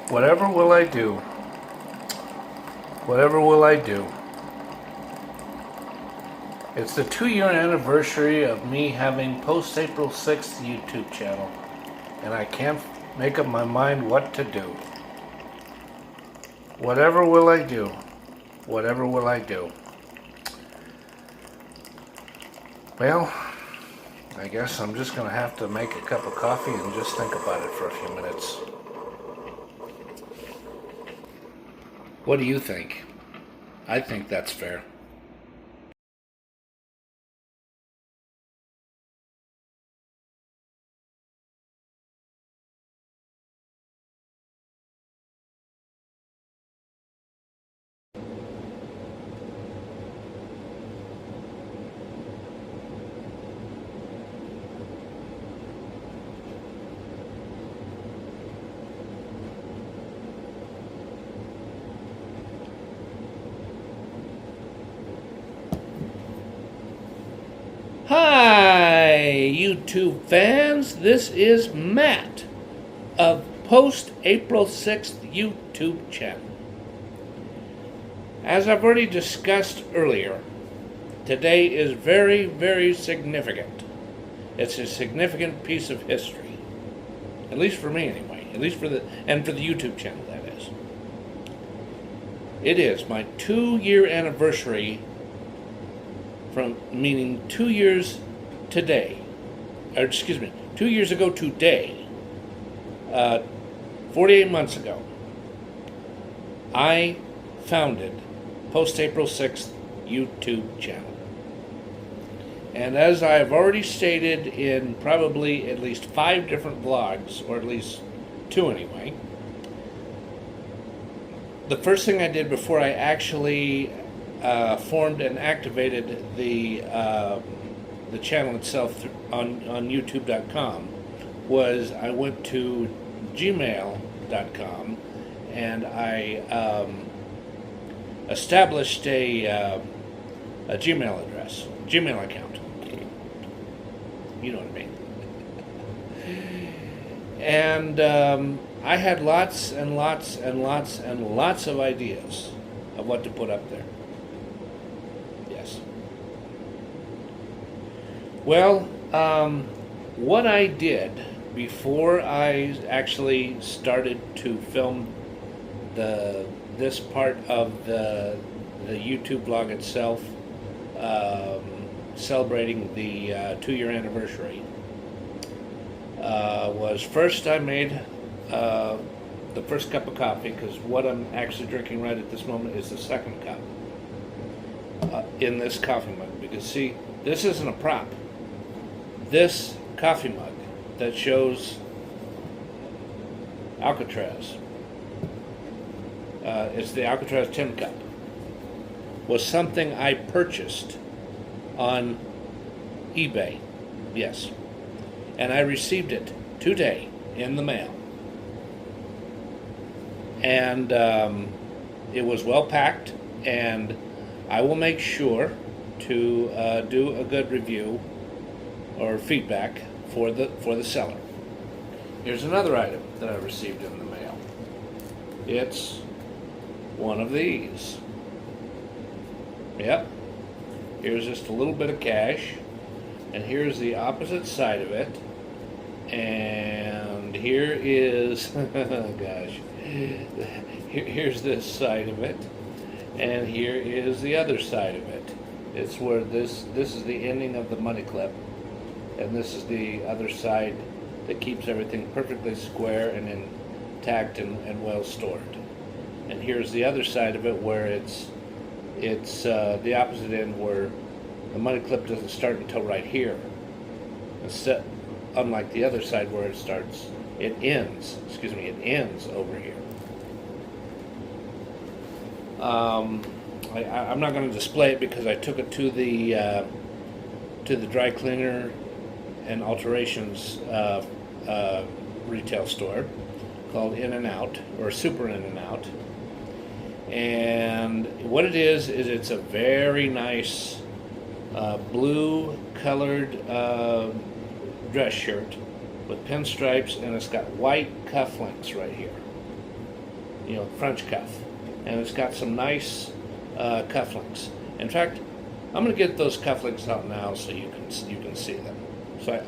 Whatever will I do? Whatever will I do? It's the 2-year anniversary of me having post-April 6th YouTube channel, and I can't make up my mind what to do. Whatever will I do? Whatever will I do? Well, I guess I'm just going to have to make a cup of coffee and just think about it for a few minutes. What do you think? I think that's fair. Hi, YouTube fans. This is Matt of Post-April 6th YouTube channel. As I've already discussed earlier, today is very, very significant. It's a significant piece of history. At least for me anyway. At least for the YouTube channel, that is. It is my 2-year anniversary meaning 2 years today, or excuse me, 2 years ago today, 48 months ago, I founded Post-April 6th YouTube channel. And as I've already stated in probably at least 5 different vlogs, or at least 2 anyway, the first thing I did before I actually formed and activated the channel itself on YouTube.com was I went to Gmail.com and I established a Gmail address, Gmail account. You know what I mean. And I had lots and lots and lots and lots of ideas of what to put up there. Yes. Well, what I did before I actually started to film this part of the YouTube vlog itself, celebrating the 2-year anniversary, was first I made the first cup of coffee, because what I'm actually drinking right at this moment is the second cup in this coffee mug. Because see, this isn't a prop. This coffee mug that shows Alcatraz, it's the Alcatraz tin cup, was something I purchased on eBay. Yes. And I received it today in the mail. And it was well packed, and I will make sure to do a good review or feedback for the seller. Here's another item that I received in the mail. It's one of these. Yep. Here's just a little bit of cash, and here's the opposite side of it. And here is, gosh, here's this side of it, and here is the other side of it. It's where this is the ending of the money clip, and this is the other side that keeps everything perfectly square and intact and well stored. And here's the other side of it, where it's the opposite end, where the money clip doesn't start until right here. Instead, unlike the other side where it ends over here. I'm not going to display it because I took it to the dry cleaner and alterations retail store called In and Out, or Super In and Out. And what it is it's a very nice blue colored dress shirt with pinstripes, and it's got white cufflinks right here. You know, French cuff. And it's got some nice cufflinks. In fact, I'm going to get those cufflinks out now so you can see them. So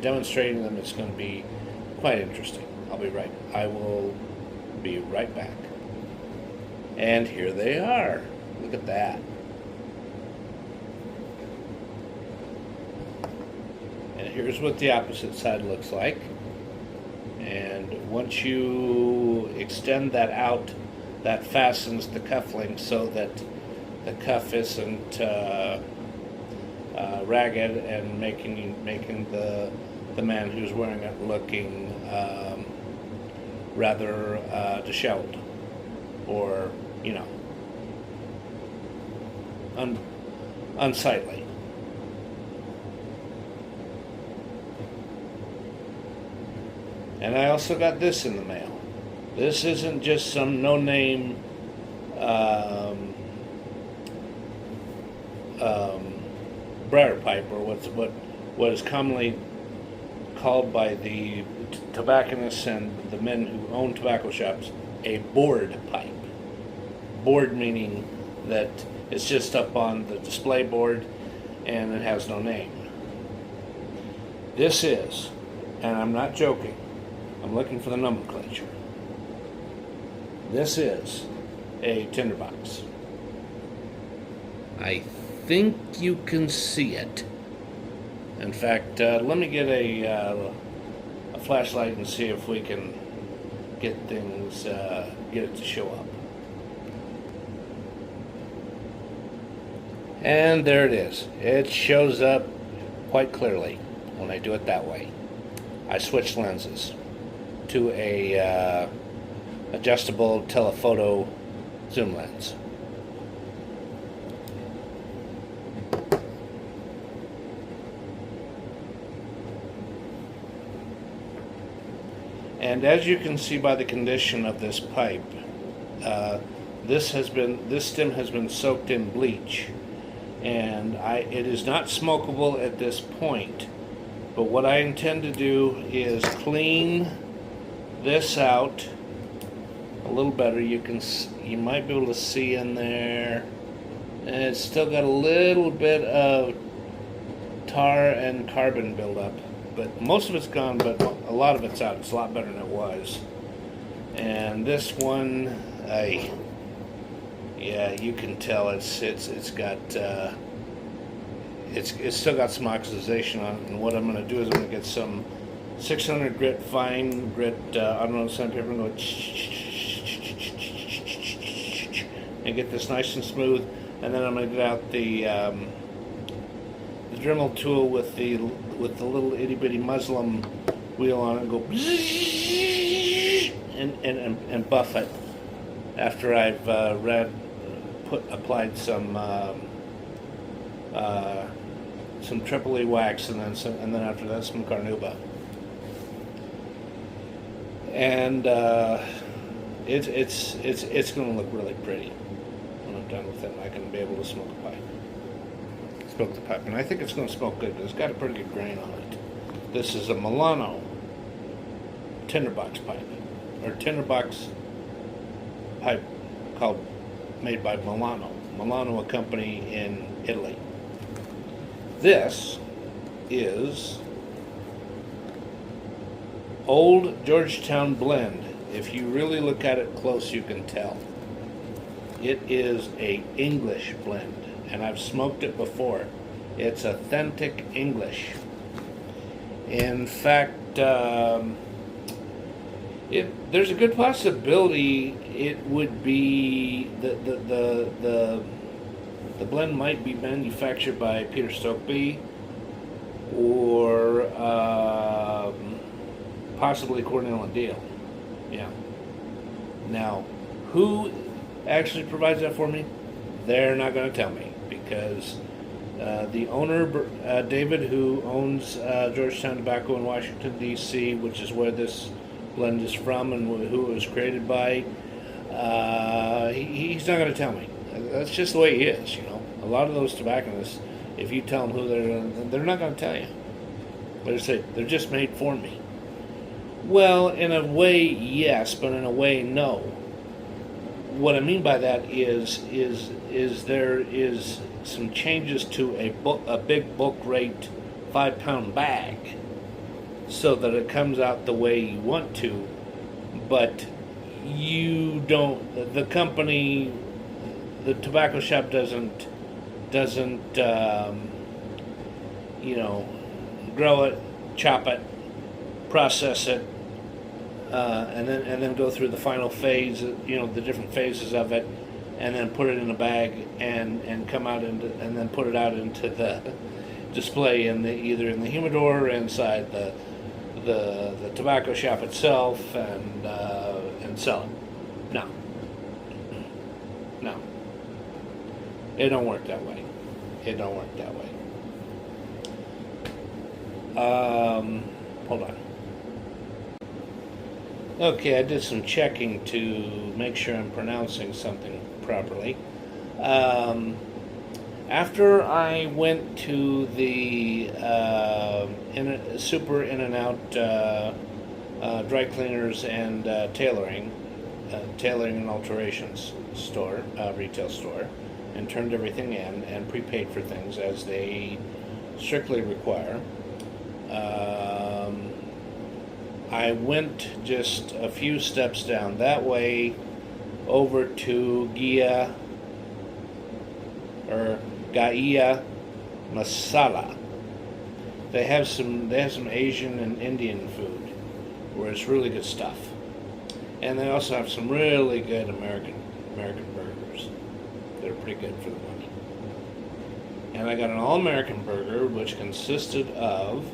demonstrating them is going to be quite interesting. I will be right back. And here they are. Look at that. And here's what the opposite side looks like. And once you extend that out, that fastens the cufflink so that the cuff isn't ragged and making the man who's wearing it looking rather disheveled, or unsightly. And I also got this in the mail. This isn't just some no-name briar pipe, or what is commonly called by the tobacconists and the men who own tobacco shops a board pipe. Board meaning that it's just up on the display board and it has no name. This is, and I'm not joking, I'm looking for the nomenclature. This is a tinderbox. I think you can see it. In fact, let me get a flashlight and see if we can get it to show up. And there it is. It shows up quite clearly when I do it that way. I switched lenses to a adjustable telephoto zoom lens. And as you can see by the condition of this pipe, this stem has been soaked in bleach, and it is not smokable at this point. But what I intend to do is clean this out a little better. You might be able to see in there, and it's still got a little bit of tar and carbon buildup, but most of it's gone, but a lot of it's out. It's a lot better than it was. And this one, yeah, you can tell it's still got some oxidization on it. And what I'm going to do is I'm going to get some 600 grit fine grit automotive sandpaper and go and get this nice and smooth. And then I'm going to get out the Dremel tool with the little itty bitty muslin wheel on it and go and buff it after I've applied some Tripoli wax and then after that some Carnauba. And it's going to look really pretty when I'm done with it. I can be able to smoke the pipe, and I think it's going to smoke good because it's got a pretty good grain on it. This is a Milano tinderbox pipe, or tinderbox pipe made by Milano, a company in Italy. This is Old Georgetown Blend. If you really look at it close, you can tell. It is a English blend, and I've smoked it before. It's authentic English. In fact, there's a good possibility it would be the blend might be manufactured by Peter Stokeby or possibly Cornell and Deal. Yeah. Now, who actually provides that for me? They're not going to tell me because The owner, David, who owns Georgetown Tobacco in Washington, D.C., which is where this blend is from and who it was created by, he's not going to tell me. That's just the way he is, you know. A lot of those tobacconists, if you tell them who they're not going to tell you. They're just made for me. Well, in a way, yes, but in a way, no. What I mean by that is there is some changes to a big bulk rate 5-pound bag, so that it comes out the way you want to, but you don't. The company, the tobacco shop doesn't grow it, chop it, process it, and then go through the final phase, the different phases of it, and then put it in a bag and come out and then put it out into the display either in the humidor or inside the tobacco shop itself and sell it. No, it don't work that way. Hold on. Okay, I did some checking to make sure I'm pronouncing something properly. After I went to the Super In-N-Out dry cleaners and tailoring and alterations store, retail store, and turned everything in and prepaid for things as they strictly require, I went just a few steps down that way over to Gaia Masala. They have some Asian and Indian food where it's really good stuff. And they also have some really good American burgers. They're pretty good for the money. And I got an all-American burger, which consisted of,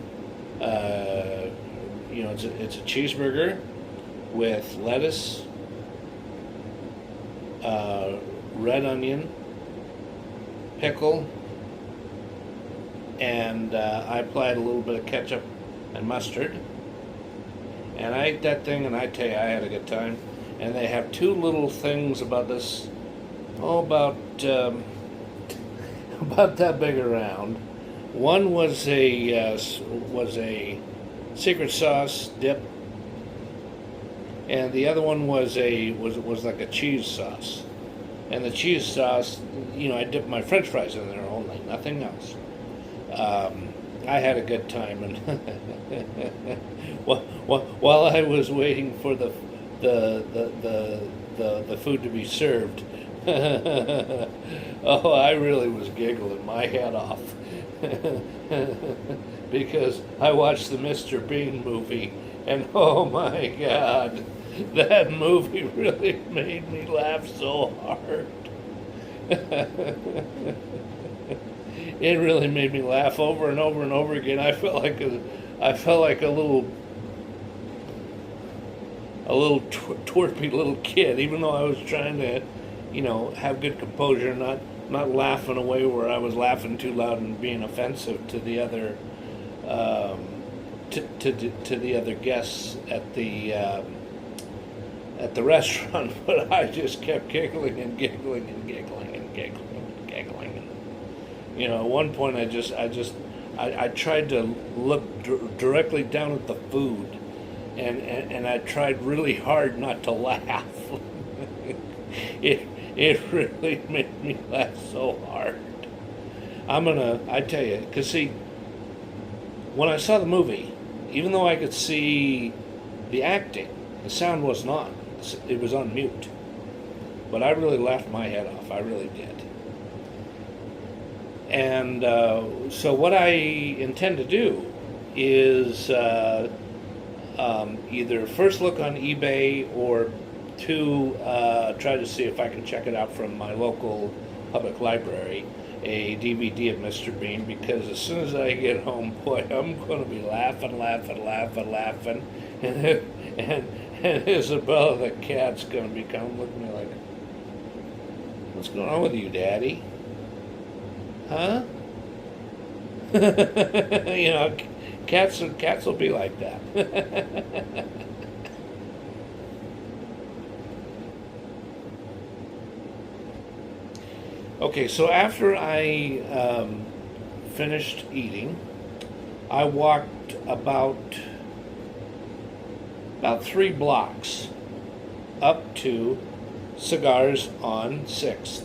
it's a cheeseburger with lettuce, red onion, pickle, and I applied a little bit of ketchup and mustard. And I ate that thing, and I tell you, I had a good time. And they have two little things about this, about that big around. One was a secret sauce dip, and the other one was like a cheese sauce. And the cheese sauce, I dipped my French fries in there only, nothing else. I had a good time, and while I was waiting for the food to be served, oh, I really was giggling my head off because I watched the Mr. Bean movie, and oh my God, that movie really made me laugh so hard. It really made me laugh over and over and over again. I felt like a little twerpy little kid, even though I was trying to, have good composure, not laugh in a way where I was laughing too loud and being offensive to the other to the other guests at the restaurant. But I just kept giggling and giggling and giggling and giggling and giggling. At one point I tried to look directly down at the food, and I tried really hard not to laugh. It really made me laugh so hard. I tell you, because see, when I saw the movie, even though I could see the acting, the sound wasn't on. It was on mute. But I really laughed my head off. I really did. And so what I intend to do is either first look on eBay or try to see if I can check it out from my local public library, a DVD of Mr. Bean, because as soon as I get home, boy, I'm going to be laughing, and Isabella the cat's going to be coming looking at me like, "What's going on with you, Daddy? Huh? You know, cats will be like that. Okay, so after I finished eating, I walked about 3 blocks up to Cigars on 6th.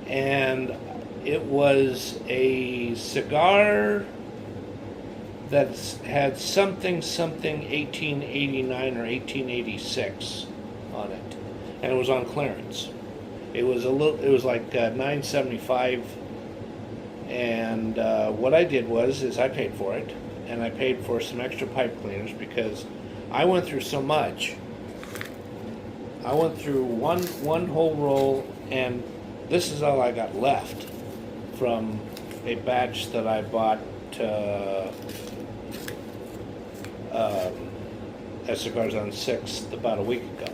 And it was a cigar that had something 1889 or 1886 on it, and it was on clearance. It was like $9.75, and what I did is I paid for it, and I paid for some extra pipe cleaners because I went through so much. I went through one whole roll, and this is all I got left from a batch that I bought at Cigars on 6th about a week ago.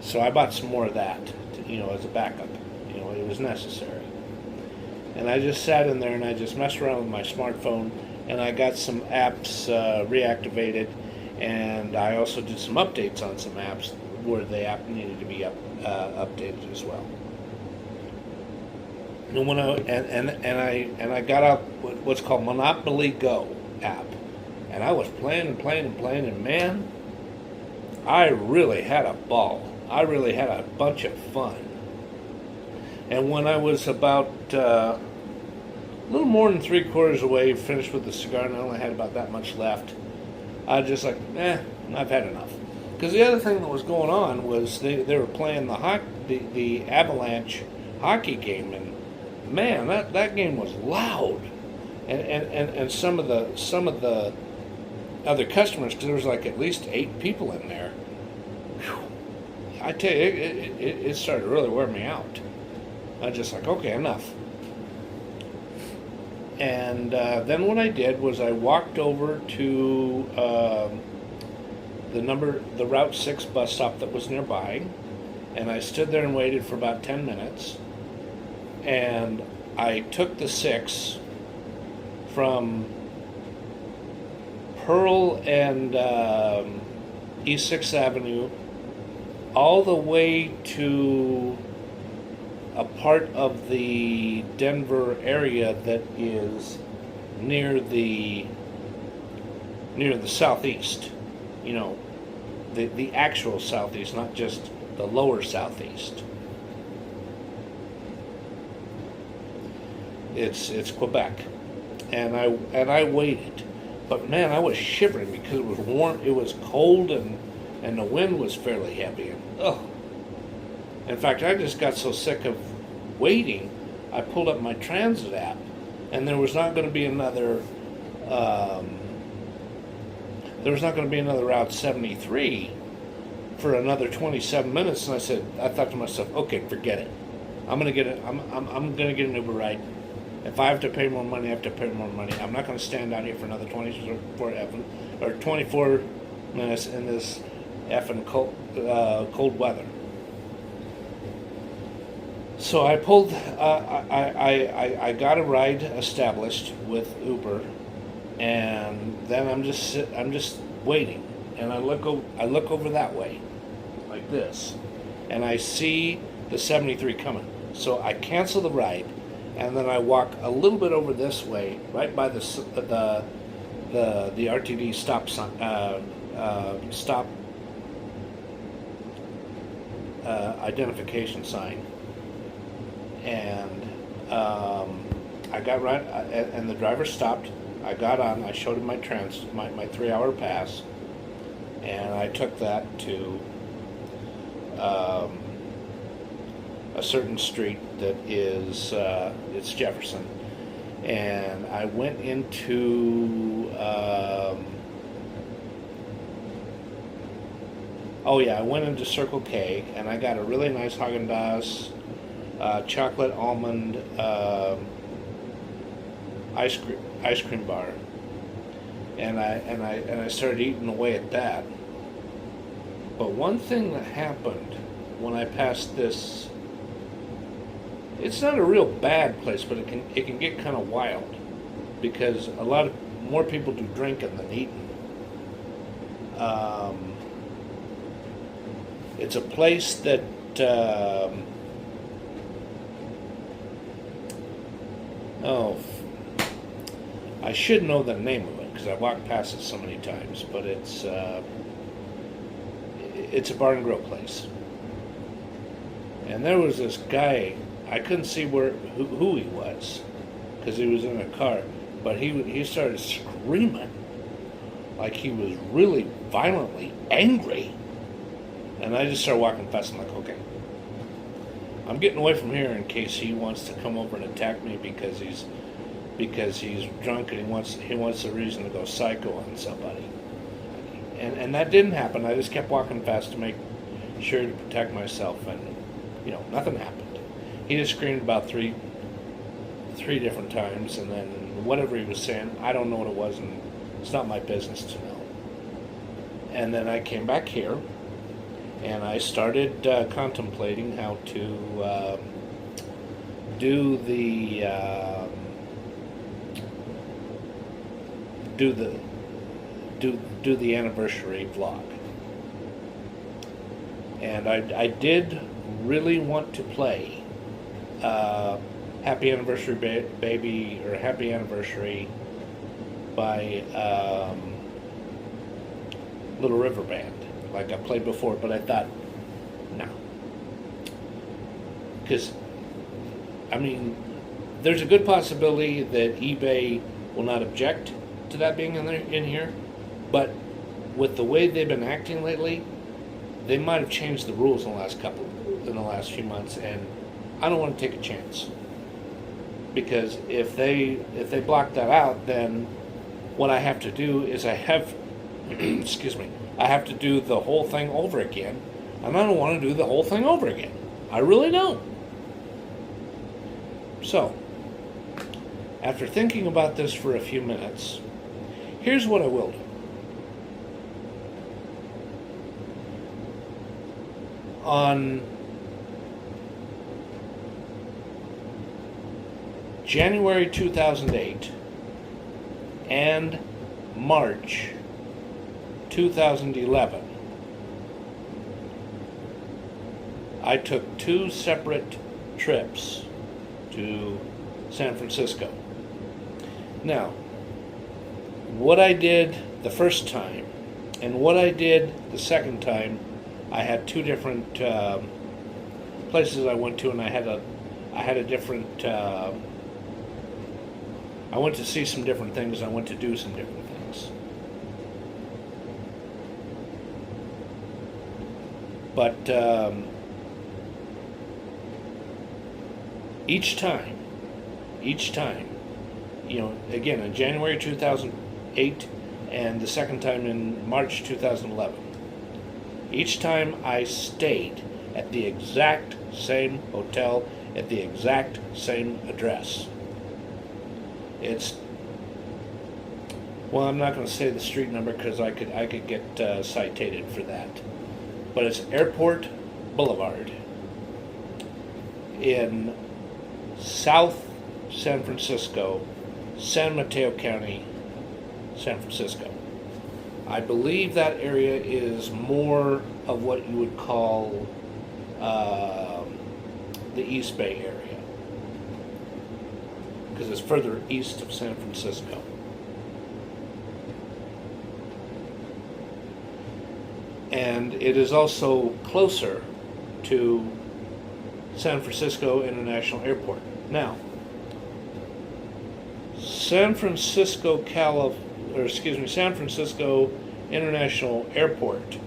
So I bought some more of that, as a backup. It was necessary. And I just sat in there and I just messed around with my smartphone, and I got some apps reactivated, and I also did some updates on some apps where the app needed to be updated as well. And when I got out what's called Monopoly Go app, and I was playing, and man, I really had a ball. I really had a bunch of fun. And when I was about a little more than 3/4 away, finished with the cigar, and I only had about that much left, I was just like, I've had enough. Because the other thing that was going on was they were playing the Avalanche hockey game, and man, that game was loud. And some of the other customers, because there was like at least 8 people in there. Whew, I tell you, it started to really wear me out. I was just like, okay, enough. And then what I did was I walked over to the Route 6 bus stop that was nearby, and I stood there and waited for about 10 minutes. And I took the 6 from Pearl and East 6th Avenue all the way to a part of the Denver area that is near the southeast. The actual southeast, not just the lower southeast. It's Quebec, and I waited, but man, I was shivering because it was warm. It was cold, and the wind was fairly heavy. And in fact, I just got so sick of waiting, I pulled up my transit app, and there was not going to be another. There was not going to be another Route 73 for another 27 minutes, and I thought to myself, okay, forget it. I'm going to get it. I'm going to get an Uber ride. If I have to pay more money, I have to pay more money. I'm not going to stand out here for another 24 minutes in this effing cold weather. So I pulled. I got a ride established with Uber, and then I'm just waiting, and I look over that way, like this, and I see the 73 coming. So I cancel the ride. And then I walk a little bit over this way, right by the RTD stop sign, identification sign, and I got right, and the driver stopped. I got on. I showed him my 3-hour pass, and I took that to a certain street that is it's Jefferson, and I went into I went into Circle K, and I got a really nice Haagen-Dazs chocolate almond ice cream bar, and I started eating away at that. But one thing that happened when I passed this It's not a real bad place, but it can get kind of wild because a lot of more people do drinking than eating. Um, it's a place that oh, I should know the name of it because I walked past it so many times. But it's a bar and grill place, and there was this guy. I couldn't see who he was because he was in a car, but he started screaming like he was really violently angry, and I just started walking past. I'm like, okay, I'm getting away from here in case he wants to come over and attack me because he's drunk and he wants a reason to go psycho on somebody. And that didn't happen. I just kept walking fast to make sure to protect myself, and nothing happened. He just screamed about three different times, and then whatever he was saying, I don't know what it was, and it's not my business to know. And then I came back here, and I started contemplating how to do the anniversary vlog. And I did really want to play Happy Anniversary Baby, or Happy Anniversary by Little River Band, like I played before, but I thought, no. Because, there's a good possibility that eBay will not object to that being in here, but with the way they've been acting lately, they might have changed the rules in the last few months, and I don't want to take a chance. Because if they block that out, then what I have to do is I have to do the whole thing over again, and I don't want to do the whole thing over again. I really don't. So, after thinking about this for a few minutes, here's what I will do. On January 2008 and March 2011, I took 2 separate trips to San Francisco. Now, what I did the first time and what I did the second time, I had 2 different places I went to, and I had a different. I went to see some different things. I went to do some different things. But each time, again in January 2008 and the second time in March 2011, each time I stayed at the exact same hotel at the exact same address. I'm not going to say the street number because I could get cited for that. But it's Airport Boulevard in South San Francisco, San Mateo County, San Francisco. I believe that area is more of what you would call the East Bay area, because it's further east of San Francisco. And it is also closer to San Francisco International Airport. Now, San Francisco International Airport,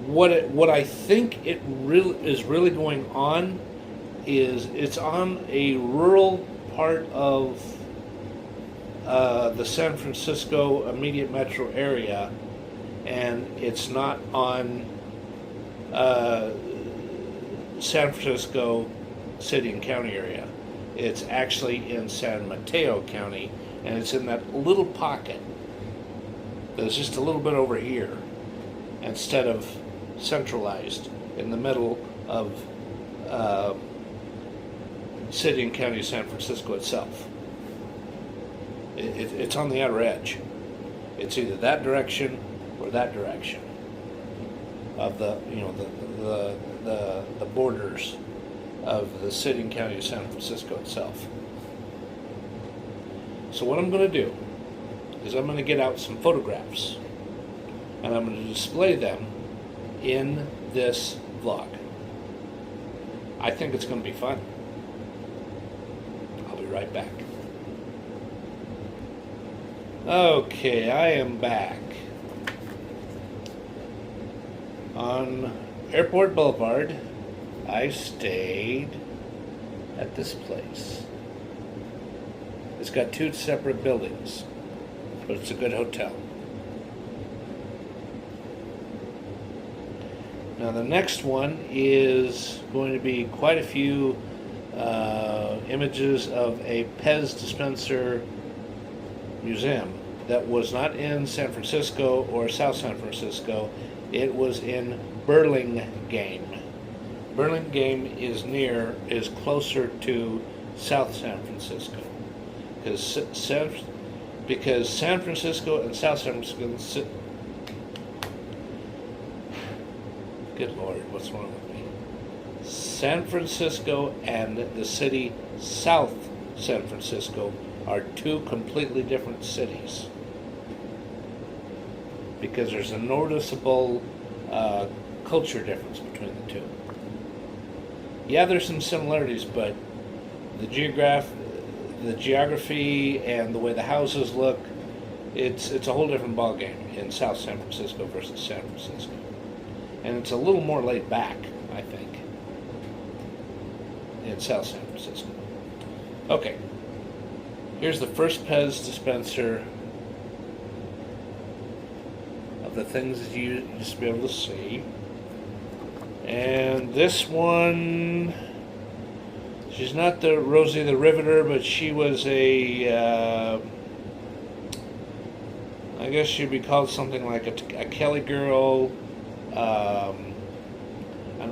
what I think is really going on is it's on a rural part of the San Francisco immediate metro area, and it's not on San Francisco city and county area. It's actually in San Mateo County, and it's in that little pocket that's just a little bit over here instead of centralized in the middle of uh, city and county of San Francisco itself. It's on the outer edge. It's either that direction or that direction of the borders of the city and county of San Francisco itself. So what I'm going to do is I'm going to get out some photographs and I'm going to display them in this vlog. I think it's going to be fun. I'll be right back. Okay, I am back on Airport Boulevard. I stayed at this place. It's got two separate buildings, but it's a good hotel. Now the next one is going to be quite a few images of a Pez dispenser museum that was not in San Francisco or South San Francisco. It was in Burlingame. Burlingame is closer to South San Francisco, because San Francisco and South San Francisco. Good Lord, what's wrong with me? San Francisco and the city South San Francisco are two completely different cities, because there's a noticeable culture difference between the two. Yeah, there's some similarities, but the geography and the way the houses look, it's a whole different ballgame in South San Francisco versus San Francisco. And it's a little more laid back, I think, in South San Francisco. Okay, here's the first Pez dispenser of the things that you used to be able to see. And this one, she's not the Rosie the Riveter, but she was I guess she'd be called something like a Kelly girl, an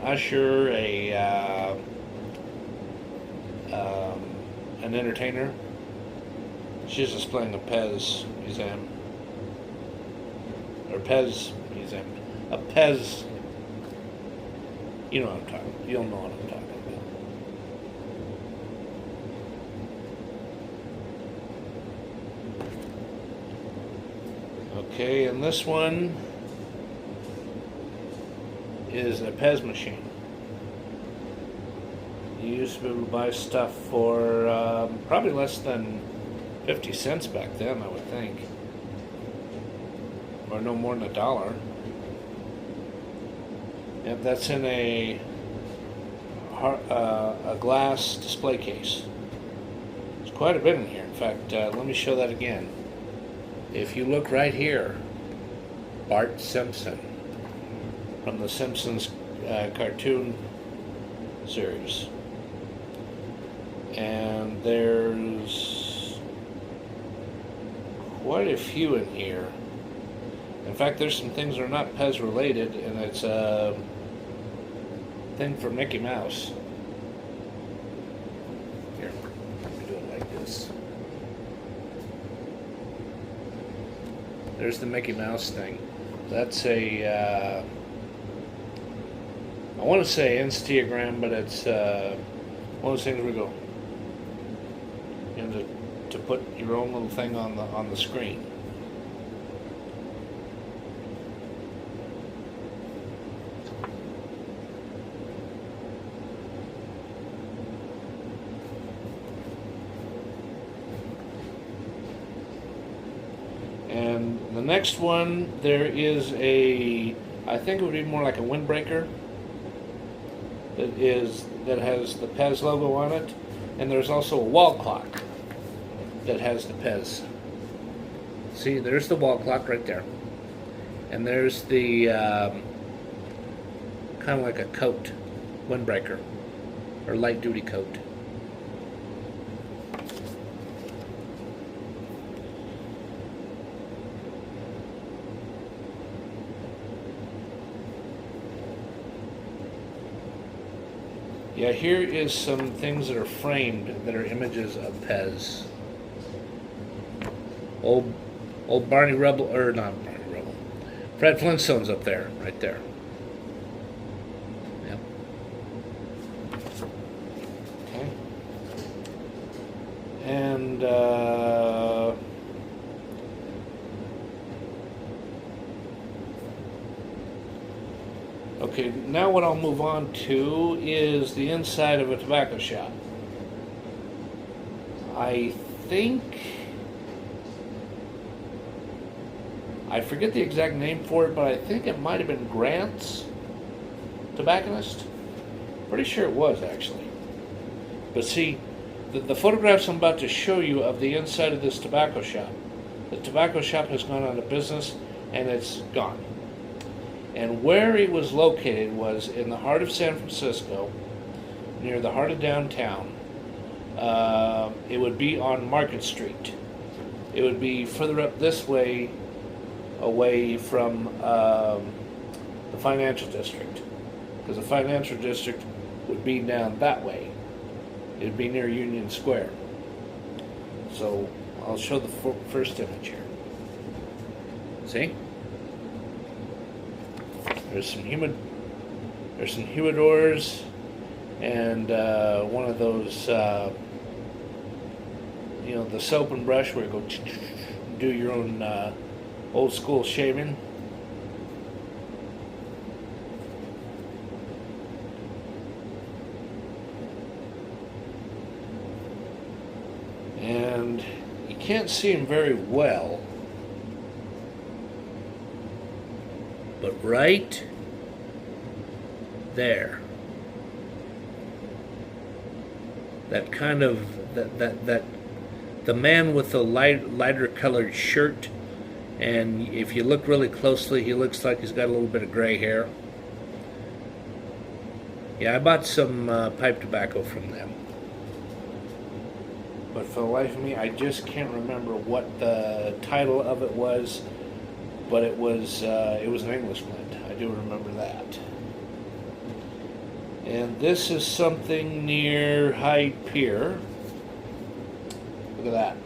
usher, an entertainer. She's displaying a Pez museum, or Pez museum, a Pez. You know what I'm talking. You'll know what I'm talking about. Okay, and this one is a Pez machine. You used to be able to buy stuff for probably less than 50 cents back then, I would think, or no more than $1. Yep, that's in a glass display case. There's quite a bit in here. In fact, let me show that again. If you look right here, Bart Simpson from the Simpsons cartoon series. And there's quite a few in here. In fact, there's some things that are not Pez related, and it's a thing for Mickey Mouse. Here, let me do it like this. There's the Mickey Mouse thing. That's a, I want to say Instagram, but it's one of those things where you go, you know, to put your own little thing on the screen. And the next one, there is I think it would be more like a windbreaker that has the Pez logo on it, and there's also a wall clock that has the Pez. See, there's the wall clock right there, and there's the kind of like a coat, windbreaker, or light duty coat. Yeah, here is some things that are framed that are images of Pez. Old Barney Rubble, or not Barney Rubble. Fred Flintstone's up there, right there. Yep. Okay. And okay, now what I'll move on to is the inside of a tobacco shop. I forget the exact name for it, but I think it might have been Grant's Tobacconist. Pretty sure it was, actually. But see, the photographs I'm about to show you of the inside of this tobacco shop, the tobacco shop has gone out of business and it's gone. And where it was located was in the heart of San Francisco, near the heart of downtown. It would be on Market Street. It would be further up this way, away from the financial district, because the financial district would be down that way. It would be near Union Square. So I'll show the first image here. See? There's some humidors and one of those, the soap and brush where you go do your own old school shaving. And you can't see him very well, but right there, that kind of that the man with the lighter colored shirt, and if you look really closely, he looks like he's got a little bit of gray hair. Yeah, I bought some pipe tobacco from them, but for the life of me, I just can't remember what the title of it was. But it was an English blend. I do remember that. And this is something near Hyde Pier. Look at that.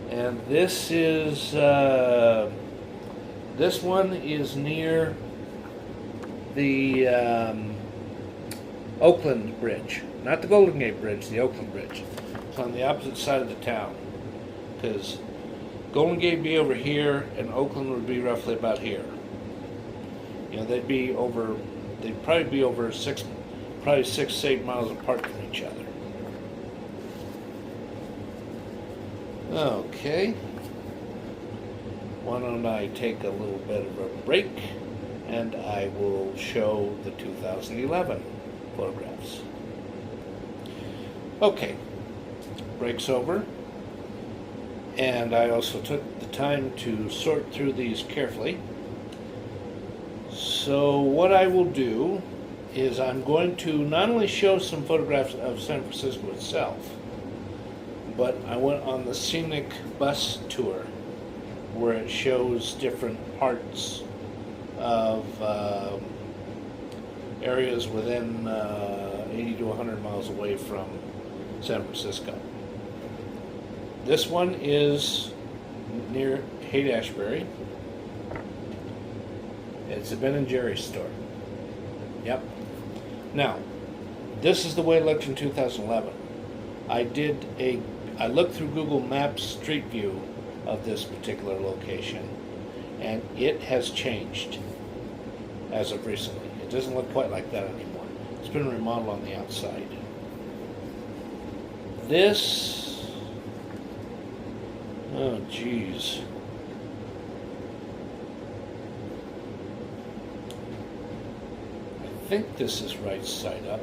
And this is this one is near the Oakland Bridge, not the Golden Gate Bridge, the Oakland Bridge. It's on the opposite side of the town, because Golden Gate would be over here and Oakland would be roughly about here. They'd probably be over 6 to 8 miles apart from each other. Okay, why don't I take a little bit of a break and I will show the 2011 photographs. Okay, break's over, and I also took the time to sort through these carefully. So what I will do is I'm going to not only show some photographs of San Francisco itself, but I went on the scenic bus tour where it shows different parts of areas within 80 to 100 miles away from San Francisco. This one is near Haight-Ashbury. It's a Ben & Jerry's store. Yep. Now, this is the way it looked in 2011. I looked through Google Maps Street View of this particular location, and it has changed as of recently. It doesn't look quite like that anymore. It's been remodeled on the outside. This, oh geez. I think this is right side up.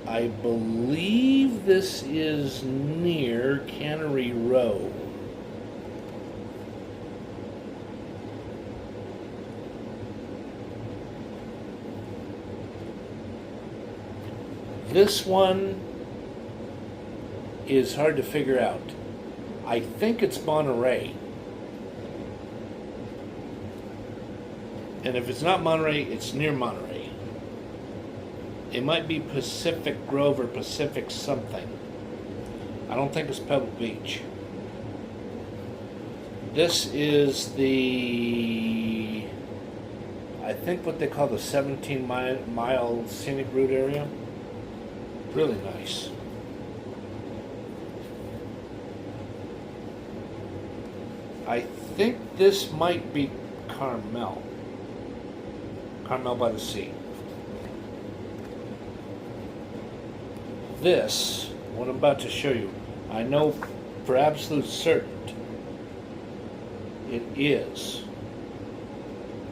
I believe this is near Cannery Row. This one is hard to figure out. I think it's Monterey. And if it's not Monterey, it's near Monterey. It might be Pacific Grove or Pacific something. I don't think it's Pebble Beach. This is the, I think what they call the 17-mile scenic route area. Really nice. I think this might be Carmel by the sea. This, what I'm about to show you, I know for absolute certain it is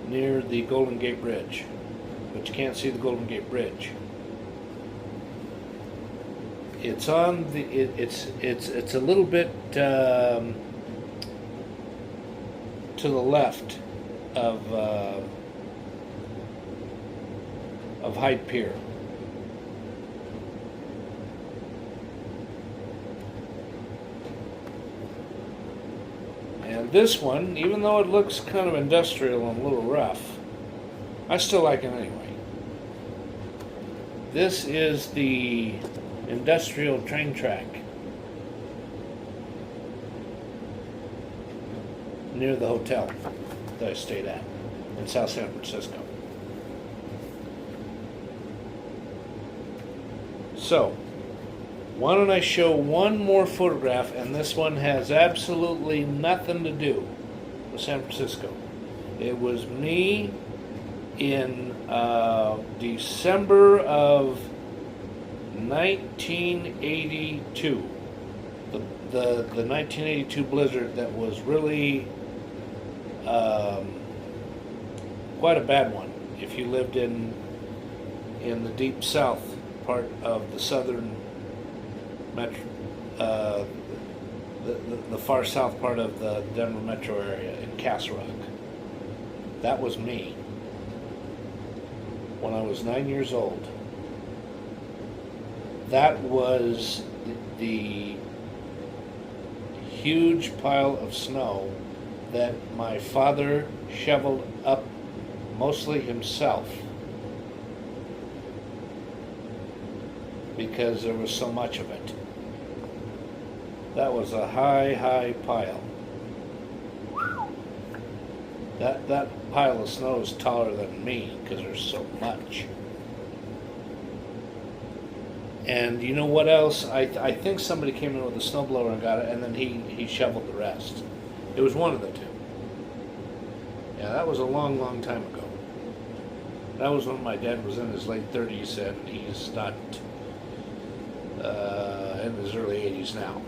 near the Golden Gate Bridge, but you can't see the Golden Gate Bridge. It's on the, it's a little bit to the left of Hyde Pier. And this one, even though it looks kind of industrial and a little rough, I still like it anyway. This is the industrial train track near the hotel that I stayed at in South San Francisco. So, why don't I show one more photograph, and this one has absolutely nothing to do with San Francisco. It was me in December of 1982. The 1982 blizzard that was really quite a bad one if you lived in the deep south part of the southern metro, the far south part of the Denver metro area in Castle Rock. That was me when I was 9 years old. That was the huge pile of snow that my father shoveled up mostly himself because there was so much of it. That was a high pile. That pile of snow is taller than me because there's so much. And you know what else? I think somebody came in with a snowblower and got it, and then he shoveled the rest. It was one of the two. Yeah, that was a long time ago. That was when my dad was in his late 30s, and he's not in his early 80s now.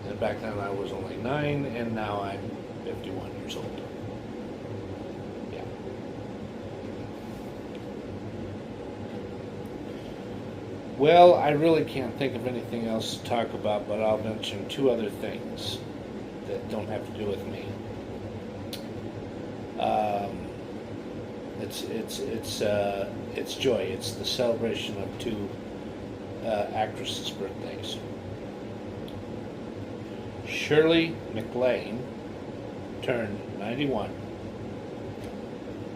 And back then I was only 9, and now I'm 51 years old. Yeah. Well, I really can't think of anything else to talk about, but I'll mention two other things that don't have to do with me. It's joy. It's the celebration of two actresses' birthdays. Shirley MacLaine turned 91,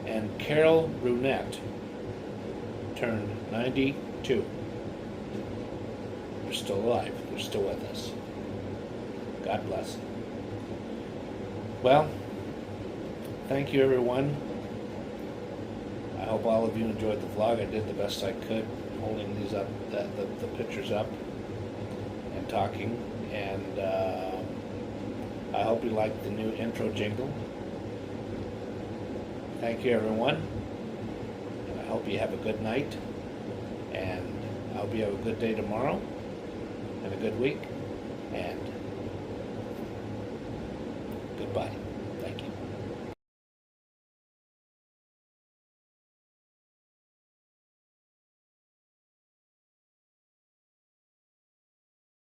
and Carol Brunette turned 92. They're still alive. They're still with us. God bless. Well, thank you, everyone. I hope all of you enjoyed the vlog. I did the best I could holding these up, the pictures up and talking. And I hope you liked the new intro jingle. Thank you, everyone. And I hope you have a good night. And I hope you have a good day tomorrow and a good week. And goodbye.